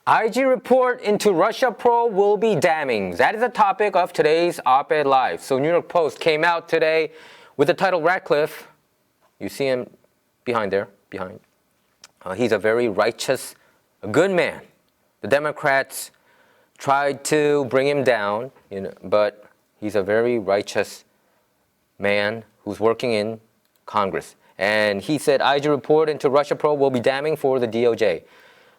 IG report into Russia probe will be damning. That is the topic of today's op-ed live. So New York Post came out today with the title Ratcliffe. You see him behind. He's a very righteous, a good man. The Democrats tried to bring him down, but he's a very righteous man who's working in Congress. And he said IG report into Russia probe will be damning for the DOJ.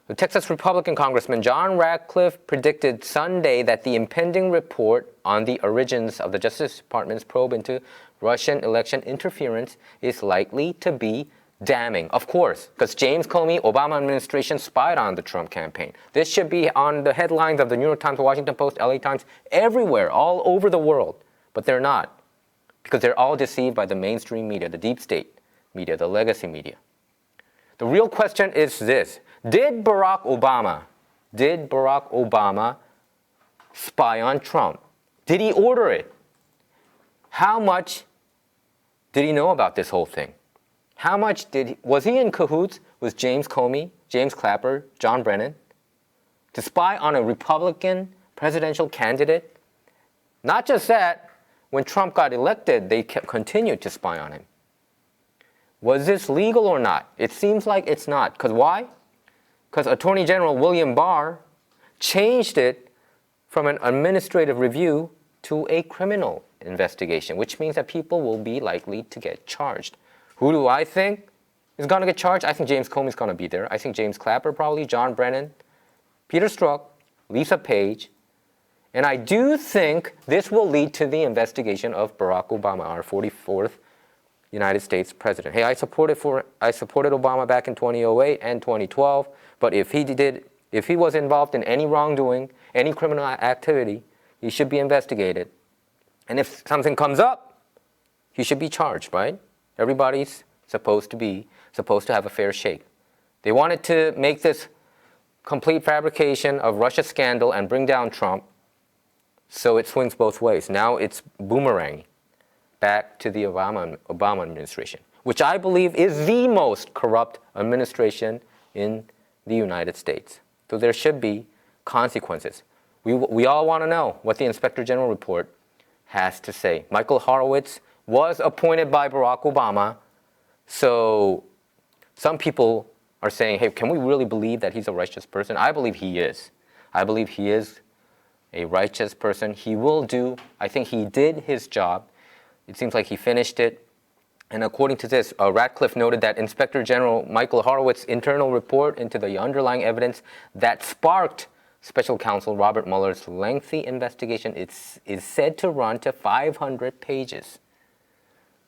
The Texas Republican Congressman John Ratcliffe predicted Sunday that the impending report on the origins of the Justice Department's probe into Russian election interference is likely to be damning. Of course, because James Comey, Obama administration spied on the Trump campaign. This should be on the headlines of the New York Times, Washington Post, LA Times, everywhere, all over the world. But they're not, because they're all deceived by the mainstream media, the deep state media, the legacy media. The real question is this. Did Barack Obama spy on Trump? Did he order it? How much did he know about this whole thing? How much was he in cahoots with James Comey, James Clapper, John Brennan to spy on a Republican presidential candidate? Not just that, when Trump got elected, they continued to spy on him. Was this legal or not? It seems like it's not. Because why? Because Attorney General William Barr changed it from an administrative review to a criminal investigation, which means that people will be likely to get charged. Who do I think is going to get charged? I think James Comey is going to be there. I think James Clapper probably, John Brennan, Peter Strzok, Lisa Page. And I do think this will lead to the investigation of Barack Obama, our 44th United States president. Hey, I supported Obama back in 2008 and 2012, but if he was involved in any wrongdoing, any criminal activity, he should be investigated. And if something comes up, he should be charged, right? Everybody's supposed to have a fair shake. They wanted to make this complete fabrication of Russia scandal and bring down Trump, so it swings both ways. Now it's boomerang back to the Obama administration, which I believe is the most corrupt administration in the United States. So there should be consequences. We all want to know what the Inspector General report has to say. Michael Horowitz was appointed by Barack Obama, so some people are saying, hey, can we really believe that he's a righteous person? I believe he is. I believe he is a righteous person. He will do, I think he did his job. It seems like he finished it. And according to this, Ratcliffe noted that Inspector General Michael Horowitz's internal report into the underlying evidence that sparked Special Counsel Robert Mueller's lengthy investigation is said to run to 500 pages,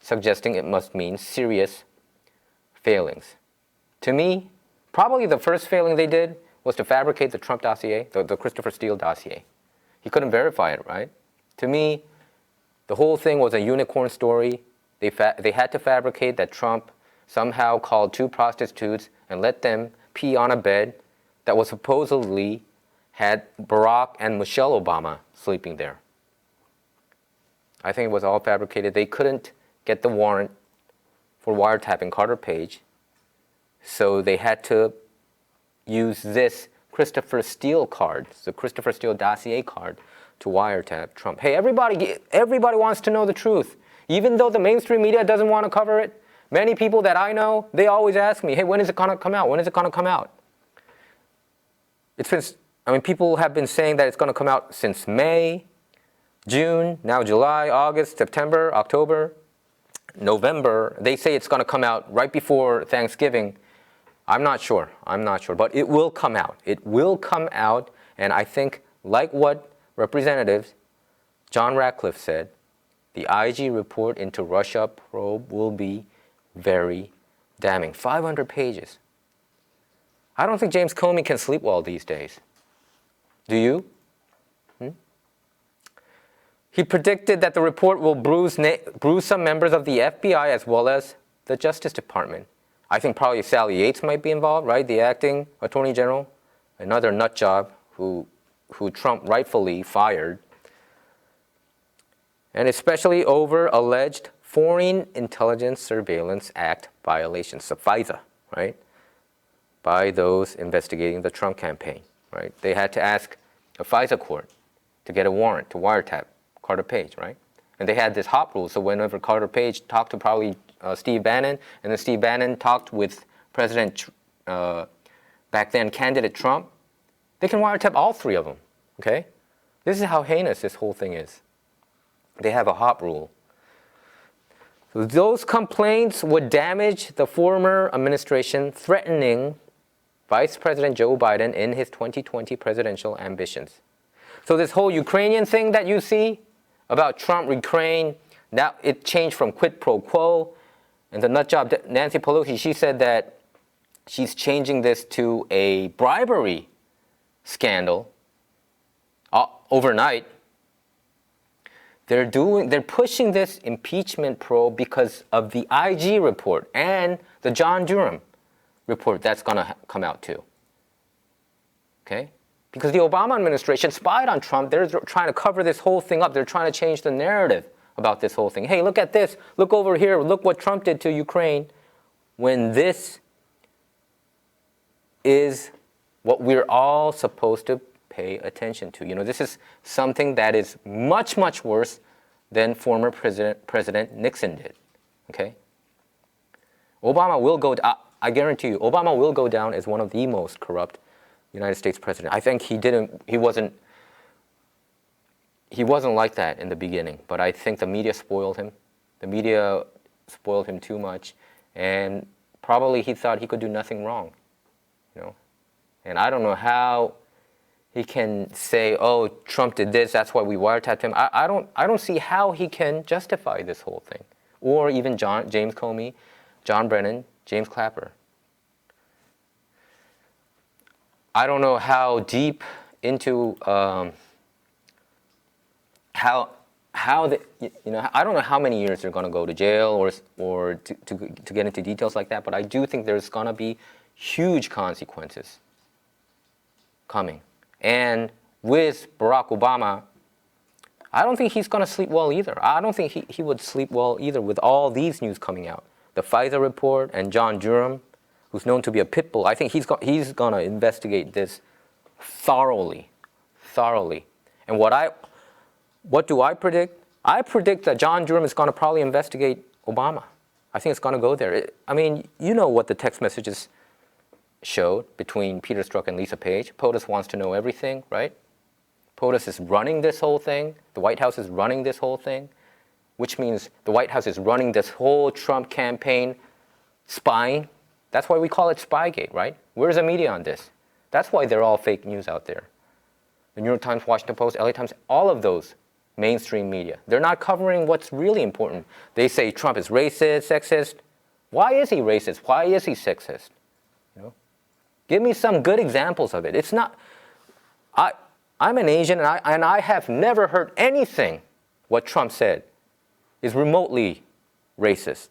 suggesting it must mean serious failings. To me, probably the first failing they did was to fabricate the Trump dossier, the Christopher Steele dossier. He couldn't verify it, right? To me, the whole thing was a unicorn story. They had to fabricate that Trump somehow called two prostitutes and let them pee on a bed that was supposedly had Barack and Michelle Obama sleeping there. I think it was all fabricated. They couldn't get the warrant for wiretapping Carter Page, so they had to use this Christopher Steele card, the Christopher Steele dossier card, to wiretap Trump. Hey, everybody wants to know the truth. Even though the mainstream media doesn't want to cover it, many people that I know, they always ask me, hey, when is it going to come out? When is it going to come out? People have been saying that it's going to come out since May, June, now July, August, September, October, November. They say it's going to come out right before Thanksgiving. I'm not sure, but it will come out. It will come out, and I think, like what Representative John Ratcliffe said, the IG report into Russia probe will be very damning. 500 pages. I don't think James Comey can sleep well these days. Do you? He predicted that the report will bruise some members of the FBI as well as the Justice Department. I think probably Sally Yates might be involved, right? The acting Attorney General, another nut job who Trump rightfully fired. And especially over alleged Foreign Intelligence Surveillance Act violations, FISA, right? By those investigating the Trump campaign, right? They had to ask a FISA court to get a warrant to wiretap Carter Page, right? And they had this hop rule, so whenever Carter Page talked to probably Steve Bannon, and then Steve Bannon talked with President, back then candidate Trump, they can wiretap all three of them, okay? This is how heinous this whole thing is. They have a hop rule. So those complaints would damage the former administration, threatening Vice President Joe Biden in his 2020 presidential ambitions. So this whole Ukrainian thing that you see about Trump, Ukraine, now it changed from quid pro quo. And the nutjob Nancy Pelosi, she said that she's changing this to a bribery scandal overnight. They're pushing this impeachment probe because of the IG report and the John Durham report that's going to come out too. Okay? Because the Obama administration spied on Trump. They're trying to cover this whole thing up. They're trying to change the narrative about this whole thing. Hey, look at this. Look over here. Look what Trump did to Ukraine. When this is what we're all supposed to pay attention to. You know, this is something that is much, much worse than former President Nixon did. Okay? Obama will go, I guarantee you, Obama will go down as one of the most corrupt United States president. I think he wasn't like that in the beginning, but I think the media spoiled him. The media spoiled him too much, and probably he thought he could do nothing wrong, you know. And I don't know how he can say, "Oh, Trump did this. That's why we wiretapped him." I don't see how he can justify this whole thing, or even James Comey, John Brennan, James Clapper. I don't know how deep into I don't know how many years they're going to go to jail or to get into details like that, but I do think there's going to be huge consequences coming. And with Barack Obama, I don't think he's going to sleep well either. I don't think he would sleep well either with all these news coming out. The FISA report and John Durham, who's known to be a pit bull. I think he's going to investigate this thoroughly. And what do I predict? I predict that John Durham is going to probably investigate Obama. I think it's going to go there. I mean, you know what the text messages showed between Peter Strzok and Lisa Page. POTUS wants to know everything, right? POTUS is running this whole thing. The White House is running this whole thing, which means the White House is running this whole Trump campaign spying. That's why we call it Spygate, right? Where's the media on this? That's why they're all fake news out there. The New York Times, Washington Post, LA Times, all of those mainstream media. They're not covering what's really important. They say Trump is racist, sexist. Why is he racist? Why is he sexist? You know? Give me some good examples of it. It's not, I'm an Asian and I have never heard anything what Trump said is remotely racist.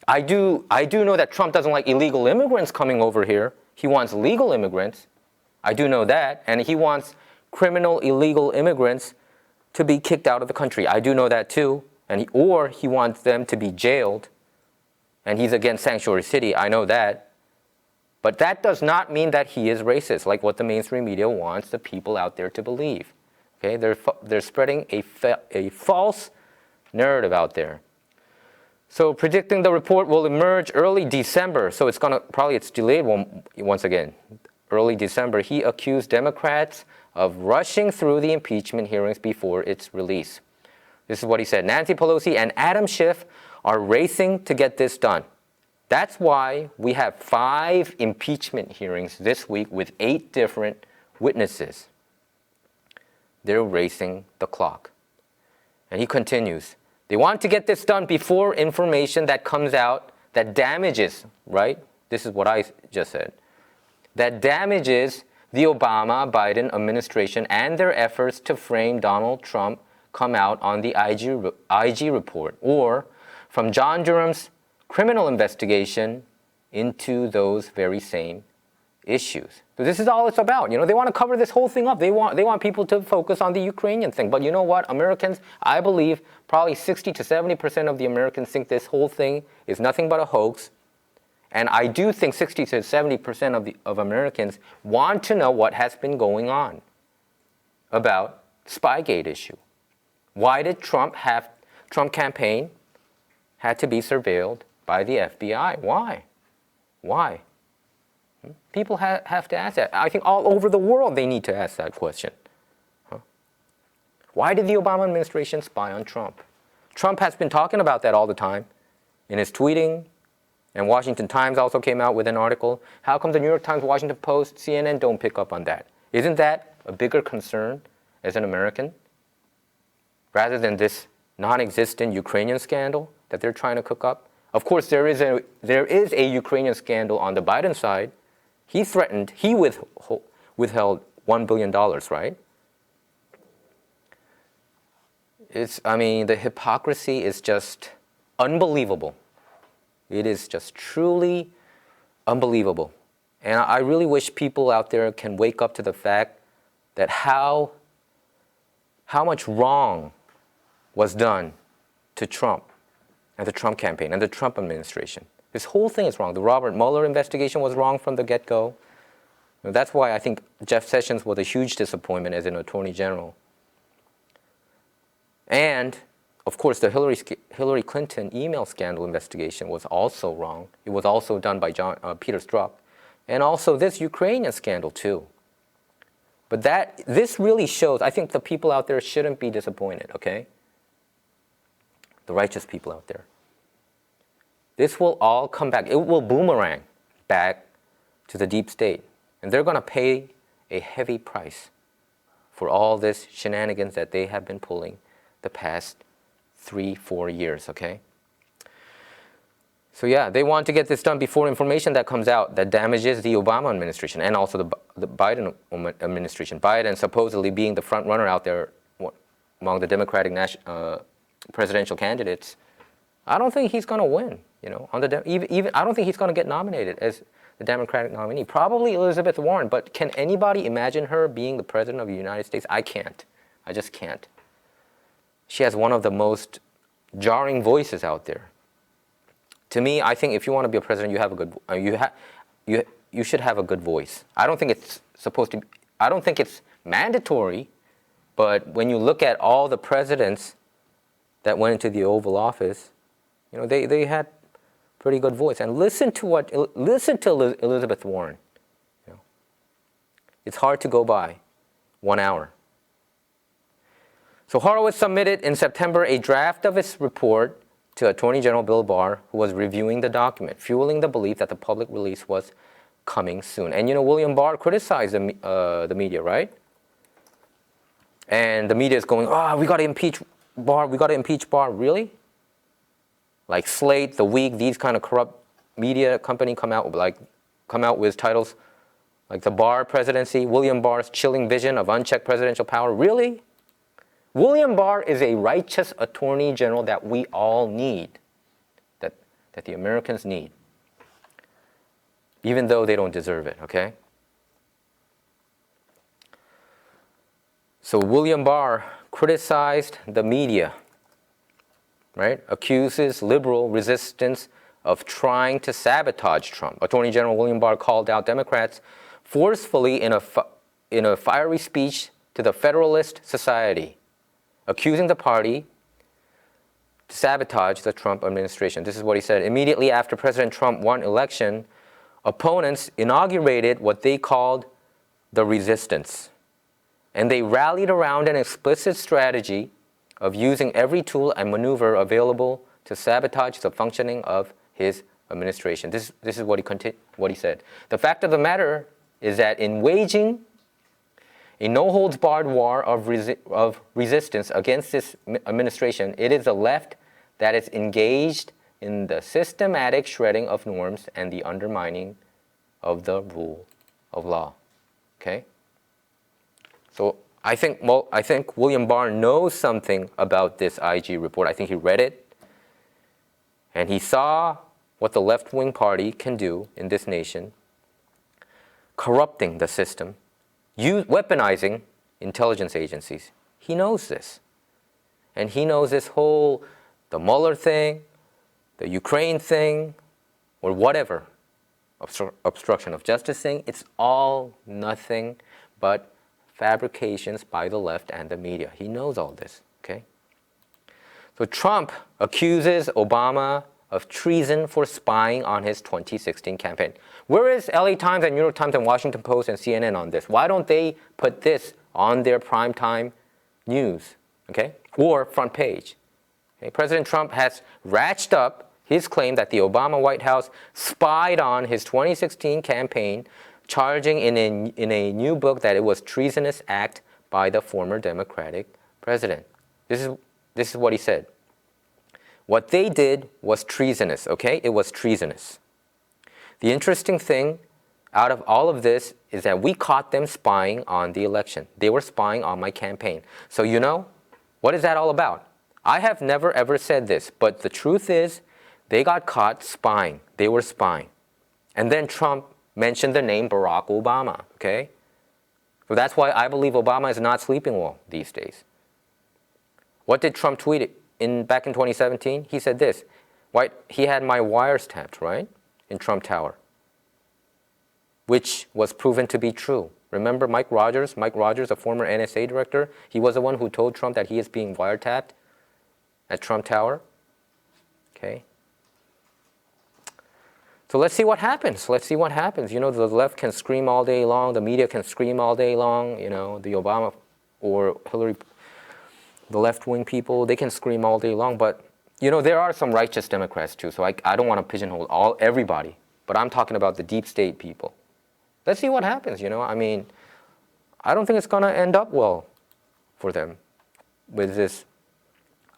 I do know that Trump doesn't like illegal immigrants coming over here. He wants legal immigrants. I do know that. And he wants criminal illegal immigrants to be kicked out of the country. I do know that too. Or he wants them to be jailed. And he's against sanctuary city. I know that. But that does not mean that he is racist, like what the mainstream media wants the people out there to believe. Okay, they're spreading a false narrative out there. So predicting the report will emerge early December. So it's delayed once again. Early December, he accused Democrats of rushing through the impeachment hearings before its release. This is what he said. Nancy Pelosi and Adam Schiff are racing to get this done. That's why we have 5 impeachment hearings this week with 8 different witnesses. They're racing the clock. And he continues. They want to get this done before information that comes out that damages, right? This is what I just said. That damages the Obama-Biden administration and their efforts to frame Donald Trump come out on the IG report, or from John Durham's criminal investigation into those very same issues. So this is all it's about. You know, they want to cover this whole thing up. They want people to focus on the Ukrainian thing. But you know what? Americans, I believe probably 60 to 70% of the Americans think this whole thing is nothing but a hoax. And I do think 60 to 70% of Americans want to know what has been going on about Spygate issue. Why did Trump campaign had to be surveilled by the FBI? Why? Why? People have to ask that. I think all over the world they need to ask that question. Why did the Obama administration spy on Trump? Trump has been talking about that all the time in his tweeting, and Washington Times also came out with an article. How come the New York Times, Washington Post, CNN don't pick up on that? Isn't that a bigger concern as an American rather than this non-existent Ukrainian scandal that they're trying to cook up? Of course, there is a Ukrainian scandal on the Biden side. He withheld $1 billion, right? The hypocrisy is just unbelievable. It is just truly unbelievable. And I really wish people out there can wake up to the fact that how much wrong was done to Trump and the Trump campaign and the Trump administration. This whole thing is wrong. The Robert Mueller investigation was wrong from the get-go. That's why I think Jeff Sessions was a huge disappointment as an attorney general. And, of course, the Hillary Clinton email scandal investigation was also wrong. It was also done by Peter Strzok. And also this Ukrainian scandal, too. But this really shows, I think the people out there shouldn't be disappointed, okay? The righteous people out there. This will all come back. It will boomerang back to the deep state. And they're going to pay a heavy price for all this shenanigans that they have been pulling the past 3-4 years, okay? So yeah, they want to get this done before information that comes out that damages the Obama administration and also the Biden administration. Biden supposedly being the front runner out there among the Democratic presidential candidates. I don't think he's going to win, even I don't think he's going to get nominated as the Democratic nominee. Probably Elizabeth Warren, but can anybody imagine her being the president of the United States? I can't. I just can't. She has one of the most jarring voices out there. To me, I think if you want to be a president, you should have a good voice. I don't think it's mandatory, but when you look at all the presidents that went into the Oval Office, they had pretty good voice. And listen to Elizabeth Warren. It's hard to go by 1 hour. So Horowitz submitted in September a draft of his report to Attorney General Bill Barr, who was reviewing the document, fueling the belief that the public release was coming soon. And William Barr criticized the media, right? And the media is going, we got to impeach Barr. Really? Like Slate, The Week, these kind of corrupt media company come out with titles like the Barr presidency, William Barr's chilling vision of unchecked presidential power. Really? William Barr is a righteous attorney general that we all need, that the Americans need, even though they don't deserve it, okay? So William Barr criticized the media, right? Accuses liberal resistance of trying to sabotage Trump. Attorney General William Barr called out Democrats forcefully in a fiery speech to the Federalist Society, accusing the party to sabotage the Trump administration. This is what he said. Immediately after President Trump won election, opponents inaugurated what they called the resistance. And they rallied around an explicit strategy of using every tool and maneuver available to sabotage the functioning of his administration. This is what he said. The fact of the matter is that in waging a no-holds-barred war of resistance against this administration, it is the left that is engaged in the systematic shredding of norms and the undermining of the rule of law. Okay? So I think William Barr knows something about this IG report. I think he read it, and he saw what the left-wing party can do in this nation, corrupting the system, weaponizing intelligence agencies. He knows this. And he knows this whole, the Mueller thing, the Ukraine thing, or whatever. obstruction of justice thing, it's all nothing but fabrications by the left and the media. He knows all this, okay? So Trump accuses Obama of treason for spying on his 2016 campaign. Where is LA Times and New York Times and Washington Post and CNN on this? Why don't they put this on their primetime news, okay? Or front page. Okay? President Trump has ratcheted up his claim that the Obama White House spied on his 2016 campaign, charging in a new book that it was treasonous act by the former Democratic president. This is what he said. What they did was treasonous, okay? It was treasonous. The interesting thing out of all of this is that we caught them spying on the election. They were spying on my campaign. So you know, what is that all about? I have never ever said this, but the truth is they got caught spying. They were spying. And then Trump mentioned the name Barack Obama, okay? So that's why I believe Obama is not sleeping well these days. What did Trump tweet back in 2017? He said this, he had my wires tapped, right? In Trump Tower, which was proven to be true. Remember Mike Rogers, a former NSA director? He was the one who told Trump that he is being wiretapped at Trump Tower, okay? So let's see what happens. You know, the left can scream all day long. The media can scream all day long. You know, the Obama or Hillary, the left-wing people, they can scream all day long. But, you know, there are some righteous Democrats too. So I don't want to pigeonhole everybody. But I'm talking about the deep state people. Let's see what happens, you know. I mean, I don't think it's going to end up well for them with this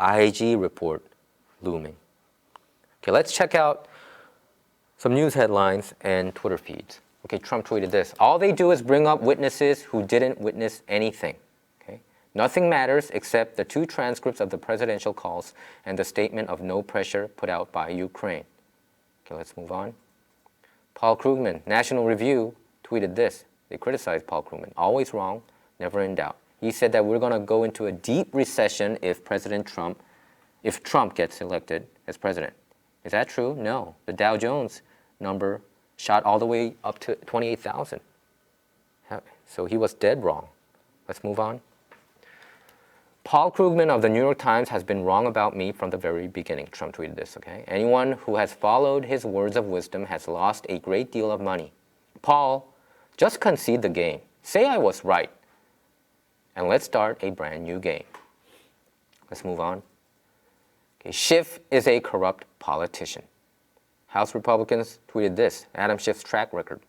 IG report looming. Okay, let's check out some news headlines and Twitter feeds. Okay, Trump tweeted this. All they do is bring up witnesses who didn't witness anything. Okay? Nothing matters except the 2 transcripts of the presidential calls and the statement of no pressure put out by Ukraine. Okay, let's move on. Paul Krugman, National Review, tweeted this. They criticized Paul Krugman. Always wrong, never in doubt. He said that we're going to go into a deep recession if Trump gets elected as president. Is that true? No. The Dow Jones number shot all the way up to 28,000. So he was dead wrong. Let's move on. Paul Krugman of the New York Times has been wrong about me from the very beginning. Trump tweeted this, okay? Anyone who has followed his words of wisdom has lost a great deal of money. Paul, just concede the game. Say I was right. And let's start a brand new game. Let's move on. Okay, Schiff is a corrupt politician. House Republicans tweeted this, Adam Schiff's track record.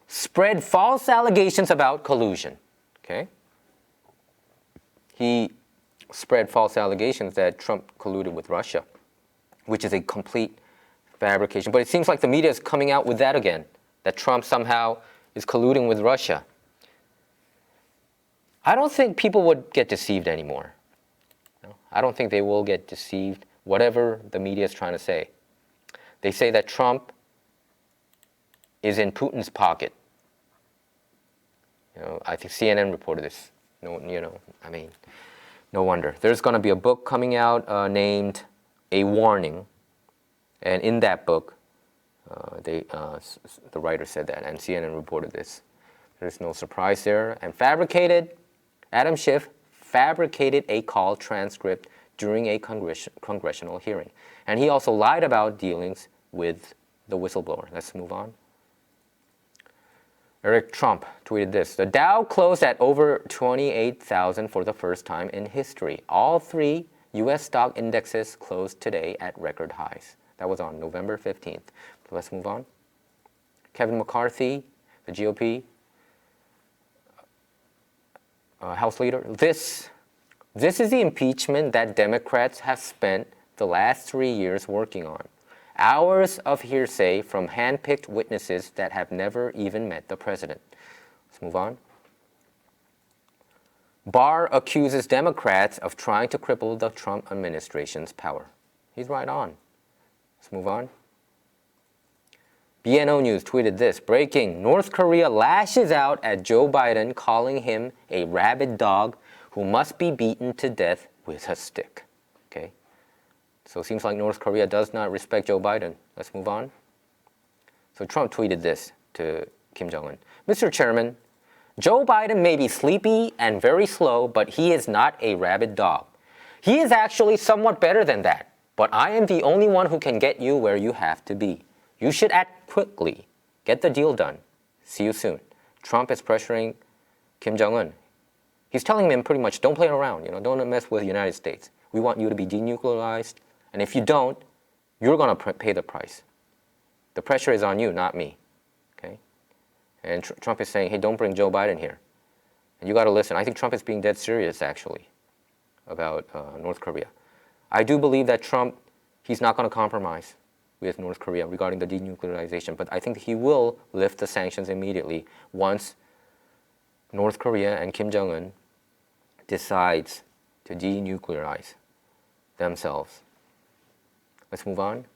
Spread false allegations about collusion. Okay? He spread false allegations that Trump colluded with Russia, which is a complete fabrication. But it seems like the media is coming out with that again, that Trump somehow is colluding with Russia. I don't think people would get deceived anymore. No, I don't think they will get deceived, whatever the media is trying to say. They say that Trump is in Putin's pocket. You know, I think CNN reported this. No wonder. There's going to be a book coming out named A Warning. And in that book, the writer said that, and CNN reported this. There's no surprise there. And Adam Schiff fabricated a call transcript during a congressional hearing. And he also lied about dealings with the whistleblower. Let's move on. Eric Trump tweeted this. The Dow closed at over 28,000 for the first time in history. All 3 U.S. stock indexes closed today at record highs. That was on November 15th. Let's move on. Kevin McCarthy, the GOP House leader. This is the impeachment that Democrats have spent the last 3 years working on. Hours of hearsay from hand-picked witnesses that have never even met the president. Let's move on. Barr accuses Democrats of trying to cripple the Trump administration's power. He's right on. Let's move on. BNO News tweeted this. Breaking. North Korea lashes out at Joe Biden, calling him a rabid dog who must be beaten to death with a stick. Okay? So it seems like North Korea does not respect Joe Biden. Let's move on. So Trump tweeted this to Kim Jong-un. Mr. Chairman, Joe Biden may be sleepy and very slow, but he is not a rabid dog. He is actually somewhat better than that, but I am the only one who can get you where you have to be. You should act quickly. Get the deal done. See you soon. Trump is pressuring Kim Jong-un. He's telling him pretty much, don't play around, don't mess with the United States. We want you to be denuclearized, and if you don't, you're going to pay the price. The pressure is on you, not me. Okay? And Trump is saying, hey, don't bring Joe Biden here. And you got to listen. I think Trump is being dead serious, actually, about North Korea. I do believe that Trump, he's not going to compromise with North Korea regarding the denuclearization, but I think he will lift the sanctions immediately once North Korea and Kim Jong-un decides to denuclearize themselves. Let's move on.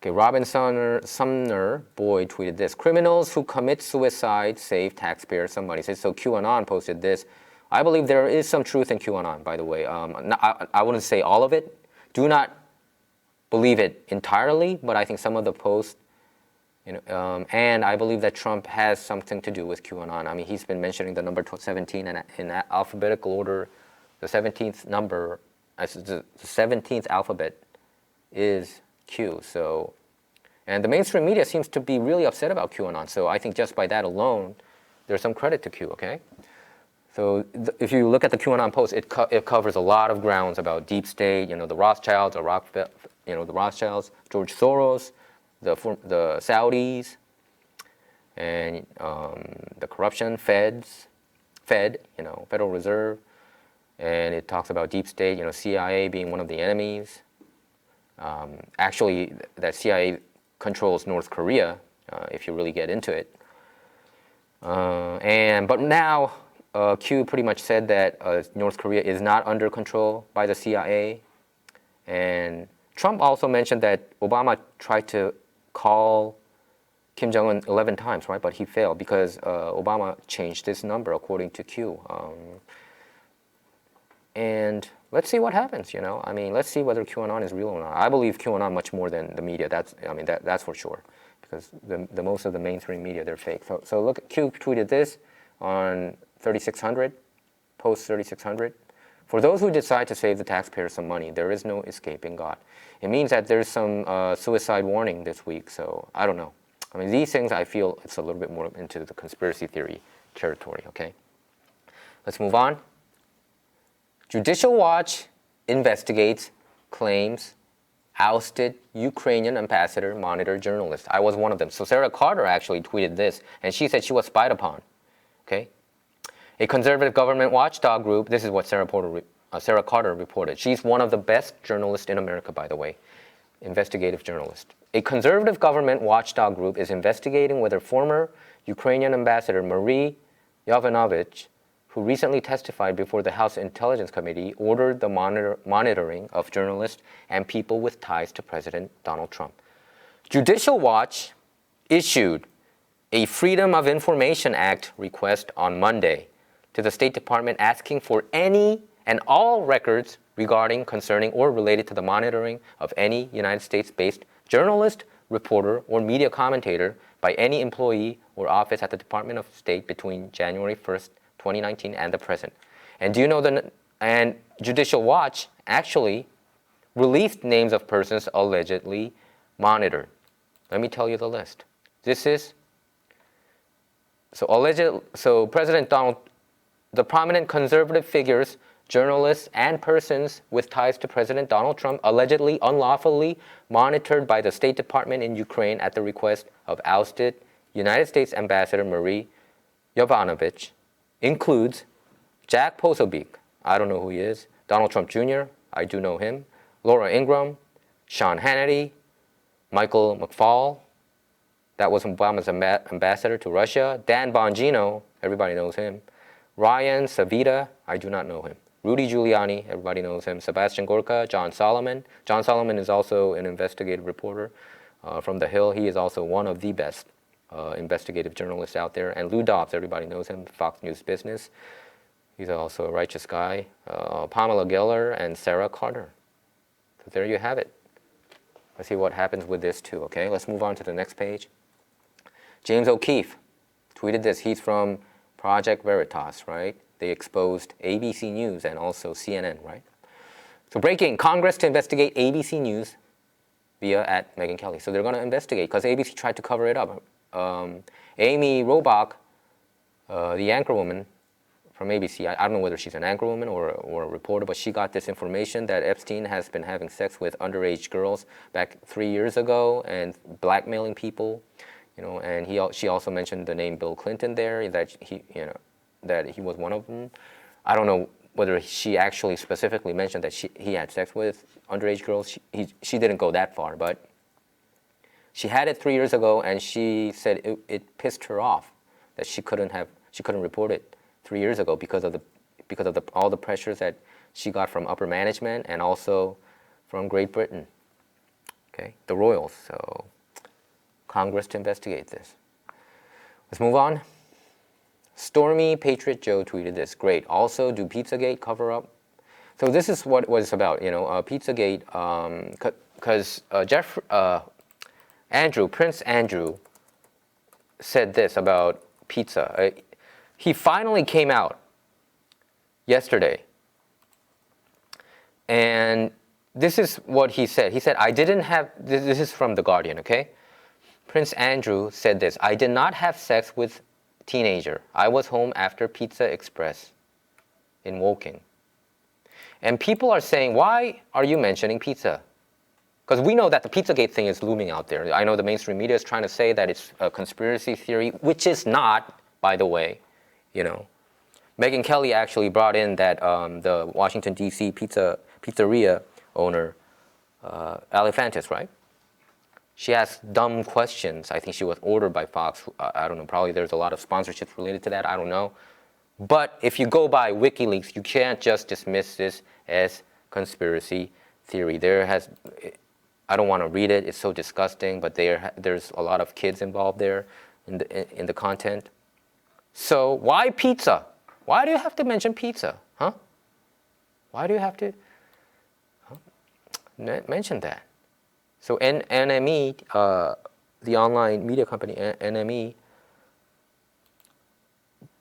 Okay, Robin Sumner Boyd tweeted this. Criminals who commit suicide save taxpayers some money. So QAnon posted this. I believe there is some truth in QAnon, by the way. I wouldn't say all of it. Do not believe it entirely, but I think some of the posts, and I believe that Trump has something to do with QAnon. I mean, he's been mentioning the number 17, and in alphabetical order, the 17th number, the 17th alphabet is Q. So, and the mainstream media seems to be really upset about QAnon. So I think just by that alone, there's some credit to Q. Okay. So if you look at the QAnon post, it covers a lot of grounds about deep state, the Rothschilds, the Rothschilds, George Soros, the Saudis, and the corruption, Fed, Federal Reserve, and it talks about deep state, CIA being one of the enemies. Actually, that CIA controls North Korea, if you really get into it. But now, Q pretty much said that North Korea is not under control by the CIA. And Trump also mentioned that Obama tried to call Kim Jong-un 11 times, right? But he failed because Obama changed this number according to Q. And let's see what happens, I mean, let's see whether QAnon is real or not. I believe QAnon much more than the media. That's for sure. Because the most of the mainstream media, they're fake. So look, Q tweeted this on 3600, post 3600. For those who decide to save the taxpayers some money, there is no escaping God. It means that there's some suicide warning this week, so I don't know. I mean, these things, I feel it's a little bit more into the conspiracy theory territory, okay? Let's move on. Judicial Watch investigates claims ousted Ukrainian ambassador monitored journalist. I was one of them. So Sarah Carter actually tweeted this, and she said she was spied upon, okay? A conservative government watchdog group, this is what Sarah Carter reported. She's one of the best journalists in America, by the way, investigative journalist. A conservative government watchdog group is investigating whether former Ukrainian ambassador Marie Yovanovitch, who recently testified before the House Intelligence Committee, ordered the monitoring of journalists and people with ties to President Donald Trump. Judicial Watch issued a Freedom of Information Act request on Monday to the State Department asking for any and all records regarding, concerning, or related to the monitoring of any United States-based journalist, reporter, or media commentator by any employee or office at the Department of State between January 1st, 2019 and the present. And do you know and Judicial Watch actually released names of persons allegedly monitored. Let me tell you the list. This is, so President Donald, the prominent conservative figures, journalists, and persons with ties to President Donald Trump allegedly unlawfully monitored by the State Department in Ukraine at the request of ousted United States Ambassador Marie Yovanovitch includes Jack Posobiec, I don't know who he is, Donald Trump Jr., I do know him, Laura Ingraham, Sean Hannity, Michael McFaul, that was Obama's ambassador to Russia, Dan Bongino, everybody knows him, Ryan Savita, I do not know him, Rudy Giuliani, everybody knows him, Sebastian Gorka, John Solomon. John Solomon is also an investigative reporter from The Hill. He is also one of the best investigative journalists out there. And Lou Dobbs, everybody knows him, Fox News Business. He's also a righteous guy. Pamela Geller and Sarah Carter. So there you have it. Let's see what happens with this too, okay? Let's move on to the next page. James O'Keefe tweeted this. He's from Project Veritas, right? They exposed ABC News and also CNN, right? So breaking, Congress to investigate ABC News via at Megyn Kelly. So they're going to investigate because ABC tried to cover it up. Amy Robach, the anchor woman from ABC, I don't know whether she's an anchor woman or a reporter, but she got this information that Epstein has been having sex with underage girls back 3 years ago and blackmailing people, you know. And she also mentioned the name Bill Clinton there, that he was one of them. I don't know whether she actually specifically mentioned that he had sex with underage girls. She didn't go that far, but she had it 3 years ago, and she said it pissed her off that she couldn't report it 3 years ago because of all the pressures that she got from upper management and also from Great Britain, okay, the royals. So Congress to investigate this. Let's move on. Stormy Patriot Joe tweeted this. Great. Also, do Pizzagate cover up? So this is what it's about, you know, Pizzagate, because Prince Andrew said this about pizza. He finally came out yesterday. And this is what he said. He said, I didn't have, this is from The Guardian, okay? Prince Andrew said this, I did not have sex with teenager. I was home after Pizza Express in Woking. And people are saying, why are you mentioning pizza? Because we know that the Pizzagate thing is looming out there. I know the mainstream media is trying to say that it's a conspiracy theory, which is not, by the way. You know, Megyn Kelly actually brought in that the Washington D.C. pizzeria owner, Alifantis, right? She asked dumb questions. I think she was ordered by Fox. I don't know. Probably there's a lot of sponsorships related to that. I don't know. But if you go by WikiLeaks, you can't just dismiss this as conspiracy theory. I don't want to read it. It's so disgusting. But there's a lot of kids involved there in the content. So why pizza? Why do you have to mention pizza? Huh? Why do you have to mention that? So NME, the online media company NME,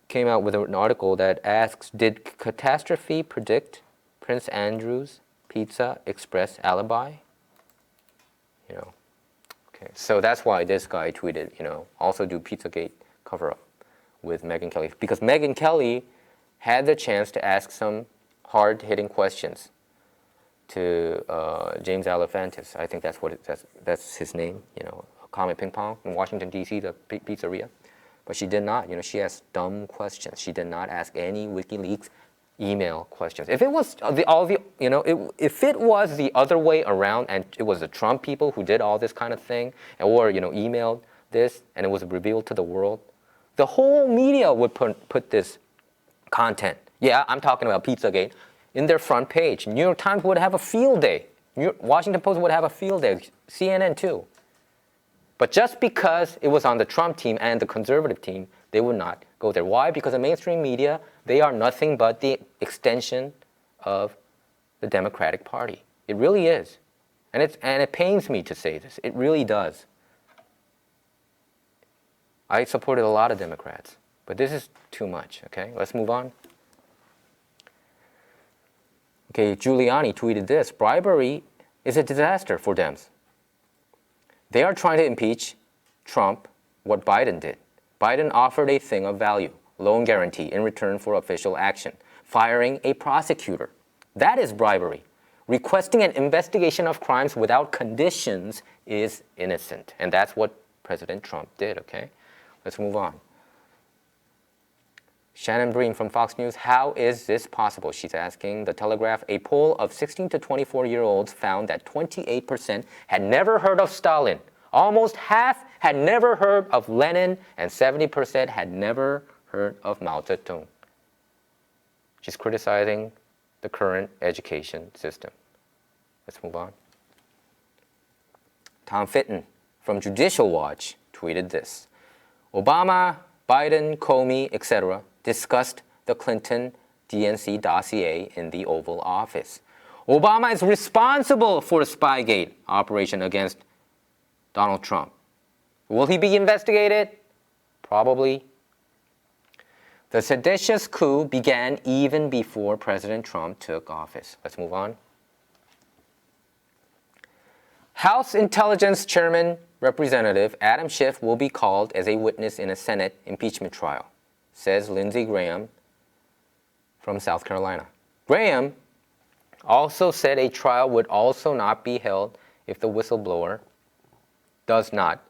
came out with an article that asks, did catastrophe predict Prince Andrew's Pizza Express alibi? You know, okay. So that's why this guy tweeted, you know, also do Pizzagate cover up with Megyn Kelly, because Megyn Kelly had the chance to ask some hard-hitting questions to James Alefantis. I think that's his name, you know, Comet Ping Pong in Washington D.C., the pizzeria. But she did not. You know, she asked dumb questions. She did not ask any WikiLeaks email questions. If it was if it was the other way around, and it was the Trump people who did all this kind of thing, or emailed this, and it was revealed to the world, the whole media would put this content. Yeah, I'm talking about Pizzagate in their front page. New York Times would have a field day. Washington Post would have a field day. CNN too. But just because it was on the Trump team and the conservative team, they would not go there. Why? Because the mainstream media, they are nothing but the extension of the Democratic Party. It really is. And it pains me to say this. It really does. I supported a lot of Democrats, but this is too much, okay? Let's move on. Okay, Giuliani tweeted this, bribery is a disaster for Dems. They are trying to impeach Trump, what Biden did. Biden offered a thing of value, loan guarantee in return for official action, firing a prosecutor. That is bribery. Requesting an investigation of crimes without conditions is innocent. And that's what President Trump did, okay? Let's move on. Shannon Breen from Fox News, how is this possible? She's asking. The Telegraph, a poll of 16 to 24-year-olds found that 28% had never heard of Stalin. Almost half had never heard of Lenin, and 70% had never heard of Mao Zedong. She's criticizing the current education system. Let's move on. Tom Fitton from Judicial Watch tweeted this. Obama, Biden, Comey, etc. discussed the Clinton DNC dossier in the Oval Office. Obama is responsible for Spygate operation against Donald Trump. Will he be investigated? Probably. The seditious coup began even before President Trump took office. Let's move on. House Intelligence Chairman Representative Adam Schiff will be called as a witness in a Senate impeachment trial, says Lindsey Graham from South Carolina. Graham also said a trial would also not be held if the whistleblower does not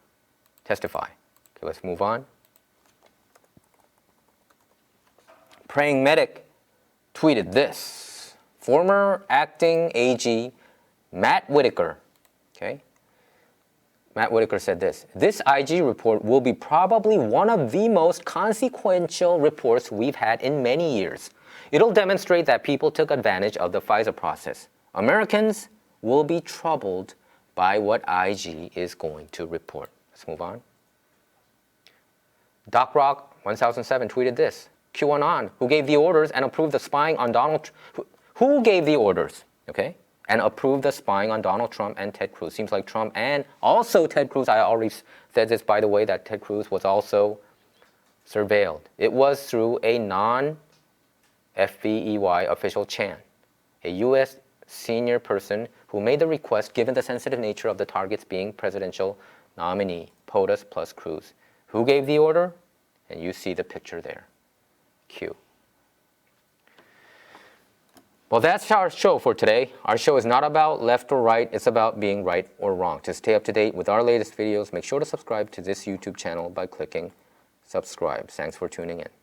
testify. Okay, let's move on. Praying Medic tweeted this. Former acting AG Matt Whitaker, okay? Matt Whitaker said this. This IG report will be probably one of the most consequential reports we've had in many years. It'll demonstrate that people took advantage of the FISA process. Americans will be troubled by what IG is going to report. Let's move on. Doc Rock 1007 tweeted this. QAnon, who gave the orders and approved the spying on Donald, who gave the orders, okay, and approved the spying on Donald Trump and Ted Cruz. Seems like Trump and also Ted Cruz. I already said this, by the way, that Ted Cruz was also surveilled. It was through a non-FBEY official Chan, a U.S. senior person who made the request given the sensitive nature of the targets being presidential nominee, POTUS plus Cruz. Who gave the order? And you see the picture there. Q. Well, that's our show for today. Our show is not about left or right. It's about being right or wrong. To stay up to date with our latest videos, make sure to subscribe to this YouTube channel by clicking subscribe. Thanks for tuning in.